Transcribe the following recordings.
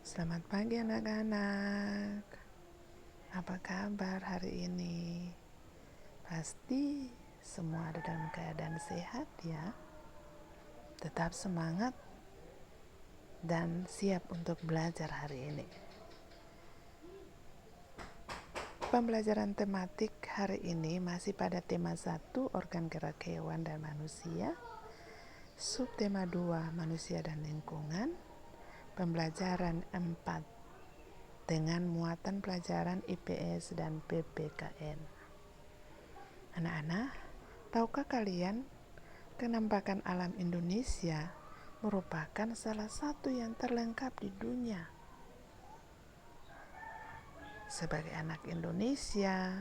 Selamat pagi anak-anak. Apa kabar hari ini? Pasti semua ada dalam keadaan sehat ya. Tetap semangat dan siap untuk belajar hari ini. Pembelajaran tematik hari ini masih pada tema 1, organ gerak hewan dan manusia. Subtema 2, manusia dan lingkungan. Pembelajaran 4 dengan muatan pelajaran IPS dan PPKN. Anak-anak, tahukah kalian kenampakan alam Indonesia merupakan salah satu yang terlengkap di dunia? Sebagai anak Indonesia,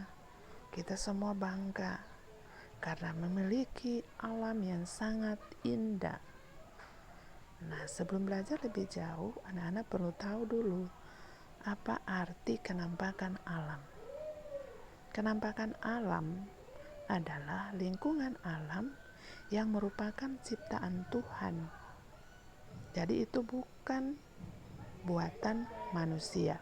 kita semua bangga karena memiliki alam yang sangat indah. Nah, sebelum belajar lebih jauh, anak-anak perlu tahu dulu apa arti kenampakan alam. Kenampakan alam adalah lingkungan alam yang merupakan ciptaan Tuhan. Jadi itu bukan buatan manusia.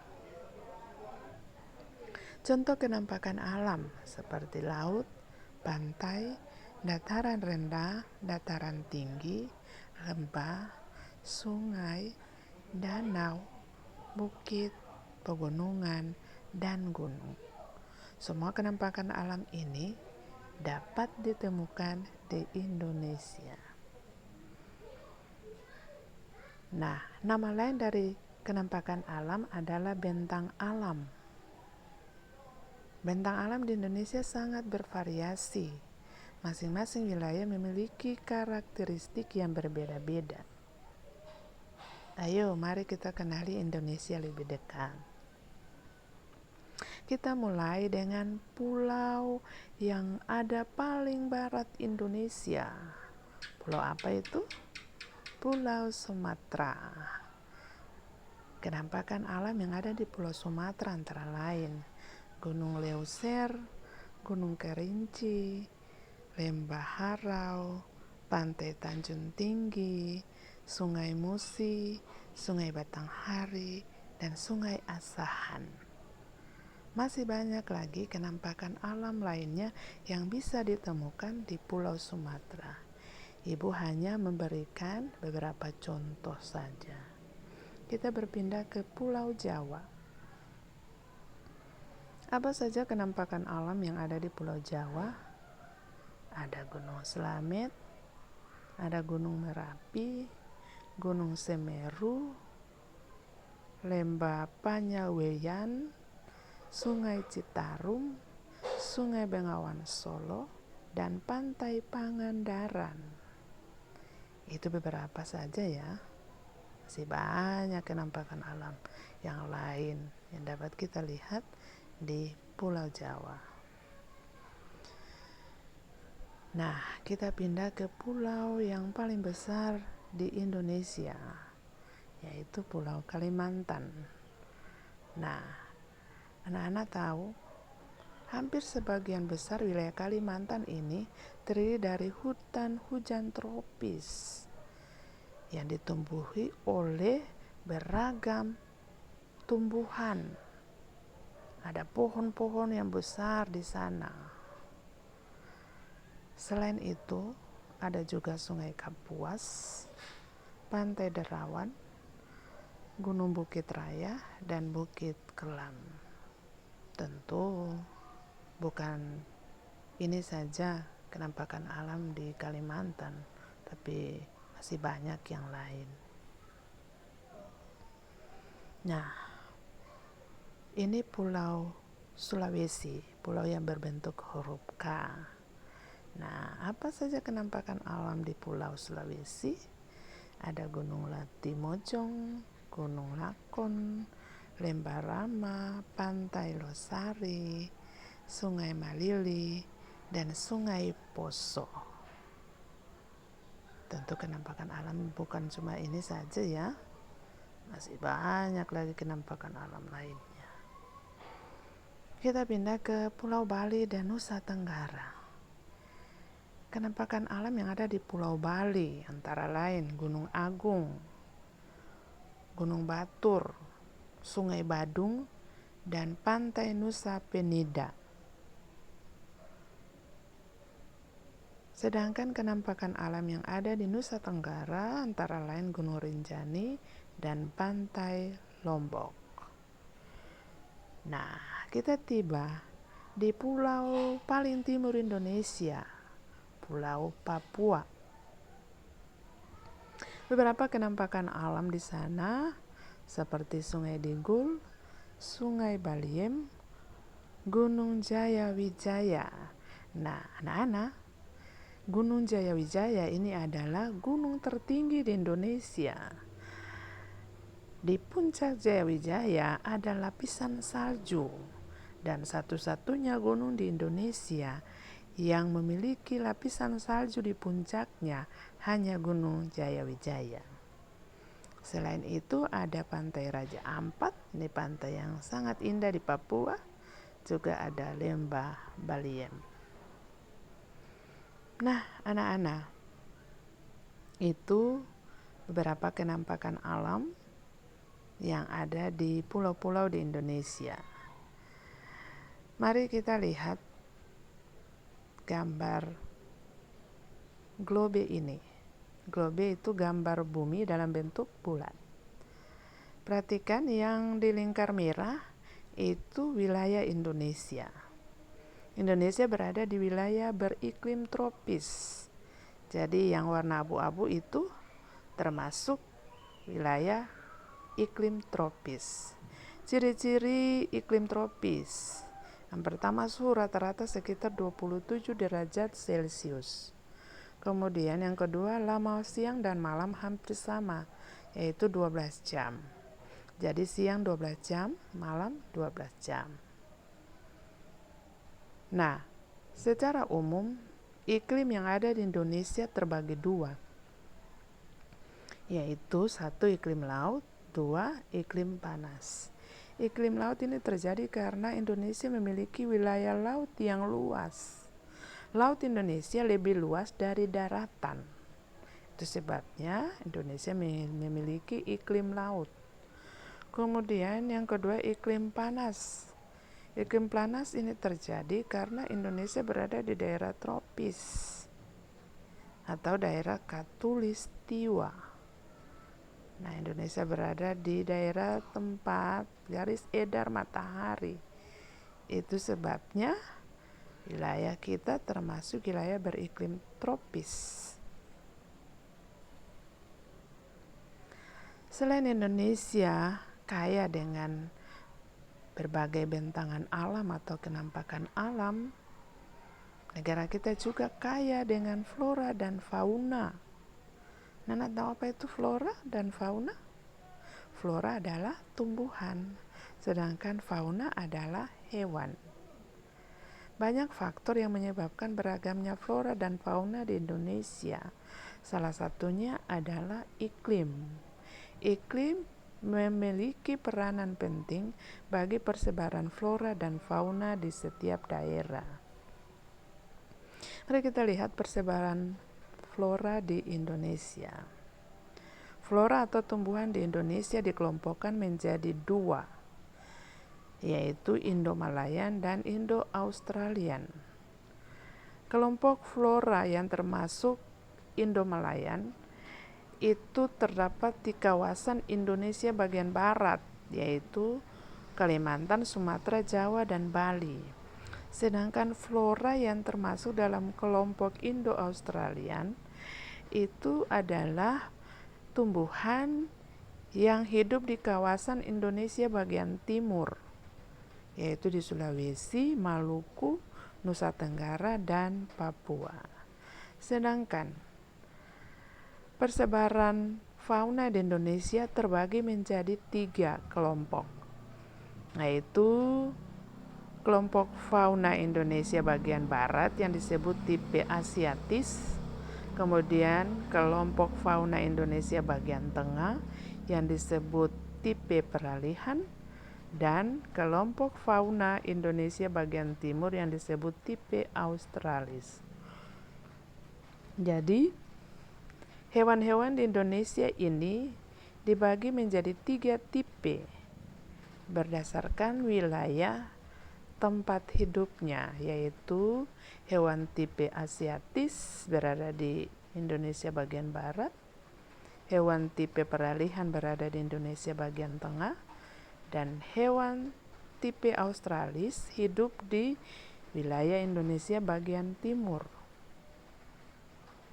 Contoh kenampakan alam seperti laut, pantai, dataran rendah, dataran tinggi, lembah, sungai, danau, bukit, pegunungan, dan gunung. Semua kenampakan alam ini dapat ditemukan di Indonesia. Nah, nama lain dari kenampakan alam adalah bentang alam. Bentang alam di Indonesia sangat bervariasi. Masing-masing wilayah memiliki karakteristik yang berbeda-beda. Ayo, mari kita kenali Indonesia lebih dekat. Kita mulai dengan pulau yang ada paling barat Indonesia. Pulau apa itu? Pulau Sumatera. Kenampakan alam yang ada di Pulau Sumatera antara lain Gunung Leuser, Gunung Kerinci, Lembah Harau, Pantai Tanjung Tinggi, Sungai Musi, Sungai Batanghari, dan Sungai Asahan. Masih banyak lagi kenampakan alam lainnya yang bisa ditemukan di Pulau Sumatera. Ibu hanya memberikan beberapa contoh saja. Kita berpindah ke Pulau Jawa. Apa saja kenampakan alam yang ada di Pulau Jawa? Ada Gunung Slamet, ada Gunung Merapi, Gunung Semeru, Lembah Panyaweyan, Sungai Citarum, Sungai Bengawan Solo, dan Pantai Pangandaran. Itu beberapa saja ya. Masih banyak kenampakan alam yang lain yang dapat kita lihat di Pulau Jawa. Nah, kita pindah ke pulau yang paling besar di Indonesia, yaitu Pulau Kalimantan. Nah, anak-anak tahu, hampir sebagian besar wilayah Kalimantan ini terdiri dari hutan hujan tropis yang ditumbuhi oleh beragam tumbuhan. Ada pohon-pohon yang besar di sana. Selain itu, ada juga Sungai Kapuas, Pantai Derawan, Gunung Bukit Raya, dan Bukit Kelam. Tentu bukan ini saja kenampakan alam di Kalimantan, tapi masih banyak yang lain. Nah, ini Pulau Sulawesi, pulau yang berbentuk huruf K. Nah, apa saja kenampakan alam di Pulau Sulawesi? Ada Gunung Latimojong, Gunung Lakon, Lembah Rama, Pantai Losari, Sungai Malili, dan Sungai Poso. Tentu kenampakan alam bukan cuma ini saja ya. Masih banyak lagi kenampakan alam lainnya. Kita pindah ke Pulau Bali dan Nusa Tenggara. Kenampakan alam yang ada di Pulau Bali antara lain Gunung Agung, Gunung Batur, Sungai Badung, dan Pantai Nusa Penida. Sedangkan kenampakan alam yang ada di Nusa Tenggara antara lain Gunung Rinjani dan Pantai Lombok. Nah, kita tiba di pulau paling timur Indonesia, Pulau Papua. Beberapa kenampakan alam di sana seperti Sungai Digul, Sungai Baliem, Gunung Jayawijaya. Nah, anak-anak, Gunung Jayawijaya ini adalah gunung tertinggi di Indonesia. Di puncak Jayawijaya ada lapisan salju dan satu-satunya gunung di Indonesia yang memiliki lapisan salju di puncaknya hanya Gunung Jayawijaya. Selain itu ada Pantai Raja Ampat, ini pantai yang sangat indah di Papua. Juga ada Lembah Baliem. Nah, anak-anak, itu beberapa kenampakan alam yang ada di pulau-pulau di Indonesia. Mari kita lihat gambar globe ini. Globe itu gambar bumi dalam bentuk bulat. Perhatikan yang di lingkar merah itu wilayah Indonesia. Indonesia berada di wilayah beriklim tropis. Jadi yang warna abu-abu itu termasuk wilayah iklim tropis. Ciri-ciri iklim tropis. Yang pertama suhu rata-rata sekitar 27 derajat Celcius. Kemudian yang kedua lama siang dan malam hampir sama, yaitu 12 jam. Jadi siang 12 jam, malam 12 jam. Nah, secara umum iklim yang ada di Indonesia terbagi dua, yaitu satu iklim laut, dua iklim panas. Iklim laut ini terjadi karena Indonesia memiliki wilayah laut yang luas. Laut Indonesia lebih luas dari daratan. Itu sebabnya Indonesia memiliki iklim laut. Kemudian yang kedua iklim panas. Iklim panas ini terjadi karena Indonesia berada di daerah tropis atau daerah khatulistiwa. Nah, Indonesia berada di daerah tempat garis edar matahari. Itu sebabnya wilayah kita termasuk wilayah beriklim tropis. Selain Indonesia kaya dengan berbagai bentangan alam atau kenampakan alam, negara kita juga kaya dengan flora dan fauna. Nana tahu apa itu flora dan fauna? Flora adalah tumbuhan, sedangkan fauna adalah hewan. Banyak faktor yang menyebabkan beragamnya flora dan fauna di Indonesia. Salah satunya adalah iklim. Iklim memiliki peranan penting bagi persebaran flora dan fauna di setiap daerah. Mari kita lihat persebaran flora di Indonesia. Flora atau tumbuhan di Indonesia dikelompokkan menjadi dua, yaitu Indo-Malayan dan Indo-Australian. Kelompok flora yang termasuk Indo-Malayan itu terdapat di kawasan Indonesia bagian barat, yaitu Kalimantan, Sumatera, Jawa, dan Bali. Sedangkan flora yang termasuk dalam kelompok Indo-Australian itu adalah tumbuhan yang hidup di kawasan Indonesia bagian timur, yaitu di Sulawesi, Maluku, Nusa Tenggara, dan Papua. Sedangkan persebaran fauna di Indonesia terbagi menjadi 3 kelompok, yaitu kelompok fauna Indonesia bagian barat yang disebut tipe asiatis, kemudian kelompok fauna Indonesia bagian tengah yang disebut tipe peralihan, dan kelompok fauna Indonesia bagian timur yang disebut tipe australis. Jadi hewan-hewan di Indonesia ini dibagi menjadi 3 tipe. berdasarkan wilayah tempat hidupnya, yaitu hewan tipe asiatis berada di Indonesia bagian barat, hewan tipe peralihan berada di Indonesia bagian tengah, dan hewan tipe australis hidup di wilayah Indonesia bagian timur.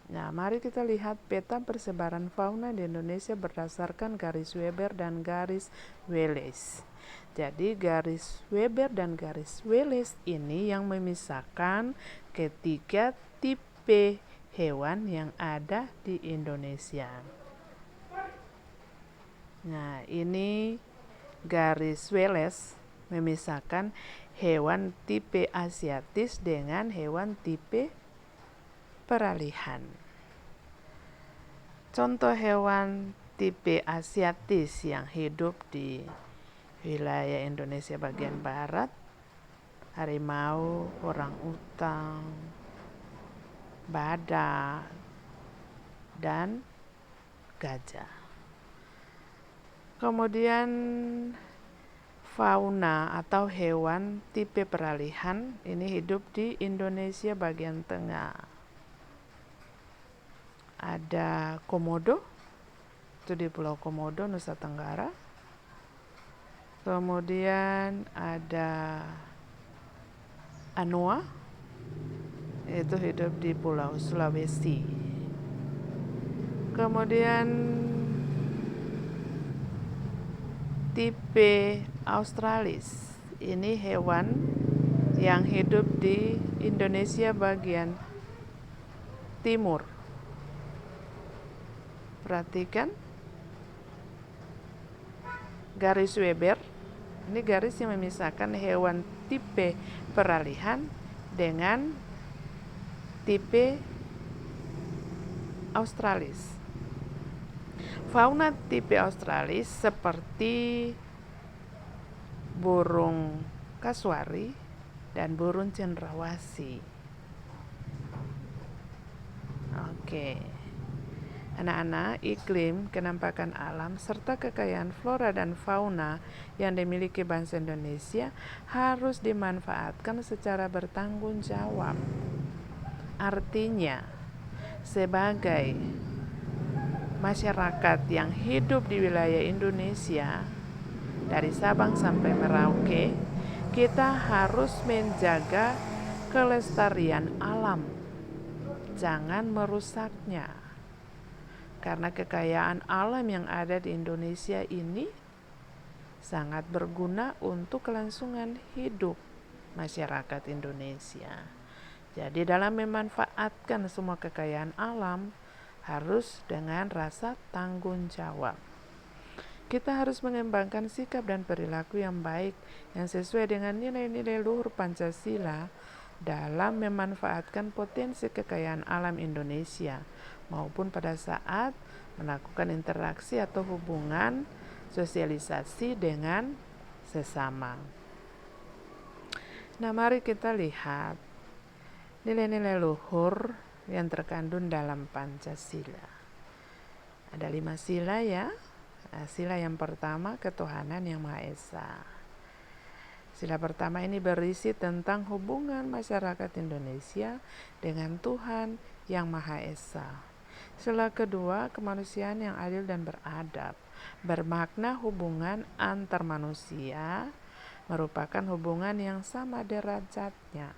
Nah, mari kita lihat peta persebaran fauna di Indonesia berdasarkan garis Weber dan garis Wallace. Jadi garis Weber dan garis Wallace ini yang memisahkan ketiga tipe hewan yang ada di Indonesia. Nah, ini garis Wallace memisahkan hewan tipe asiatis dengan hewan tipe peralihan. Contoh hewan tipe asiatis yang hidup di wilayah Indonesia bagian barat: harimau, orang-utang, badak, dan gajah. Kemudian fauna atau hewan tipe peralihan ini hidup di Indonesia bagian tengah. Ada komodo, itu di Pulau Komodo, Nusa Tenggara. Kemudian ada anoa, itu hidup di Pulau Sulawesi. Kemudian tipe australis, ini hewan yang hidup di Indonesia bagian timur. Perhatikan garis Weber, ini garis yang memisahkan hewan tipe peralihan dengan tipe australis. Fauna tipe australis seperti burung kasuari dan burung cendrawasih. Oke. Anak-anak, iklim, kenampakan alam, serta kekayaan flora dan fauna yang dimiliki bangsa Indonesia harus dimanfaatkan secara bertanggung jawab. Artinya, sebagai masyarakat yang hidup di wilayah Indonesia, dari Sabang sampai Merauke, kita harus menjaga kelestarian alam, jangan merusaknya. Karena kekayaan alam yang ada di Indonesia ini sangat berguna untuk kelangsungan hidup masyarakat Indonesia. Jadi dalam memanfaatkan semua kekayaan alam harus dengan rasa tanggung jawab. Kita harus mengembangkan sikap dan perilaku yang baik yang sesuai dengan nilai-nilai luhur Pancasila dalam memanfaatkan potensi kekayaan alam Indonesia maupun pada saat melakukan interaksi atau hubungan sosialisasi dengan sesama. Nah, mari kita lihat nilai-nilai luhur yang terkandung dalam Pancasila. Ada 5 sila ya. Nah, sila yang pertama, ketuhanan yang Maha Esa. Sila pertama ini berisi tentang hubungan masyarakat Indonesia dengan Tuhan yang Maha Esa. Sila kedua, kemanusiaan yang adil dan beradab, bermakna hubungan antar manusia merupakan hubungan yang sama derajatnya.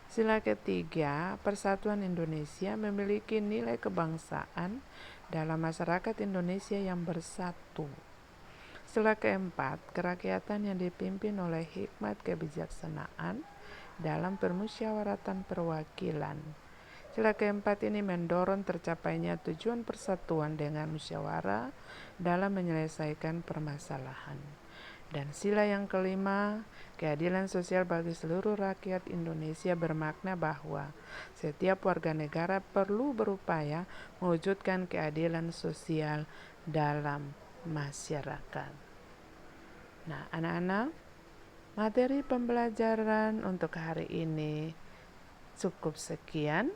Sila ketiga, persatuan Indonesia memiliki nilai kebangsaan dalam masyarakat Indonesia yang bersatu. Sila keempat, kerakyatan yang dipimpin oleh hikmat kebijaksanaan dalam permusyawaratan perwakilan. Sila keempat ini mendorong tercapainya tujuan persatuan dengan musyawarah dalam menyelesaikan permasalahan. Dan sila yang kelima, keadilan sosial bagi seluruh rakyat Indonesia bermakna bahwa setiap warga negara perlu berupaya mewujudkan keadilan sosial dalam masyarakat. Nah, anak-anak, materi pembelajaran untuk hari ini cukup sekian.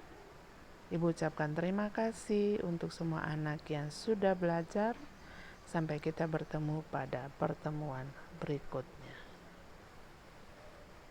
Ibu ucapkan terima kasih untuk semua anak yang sudah belajar. Sampai kita bertemu pada pertemuan berikutnya.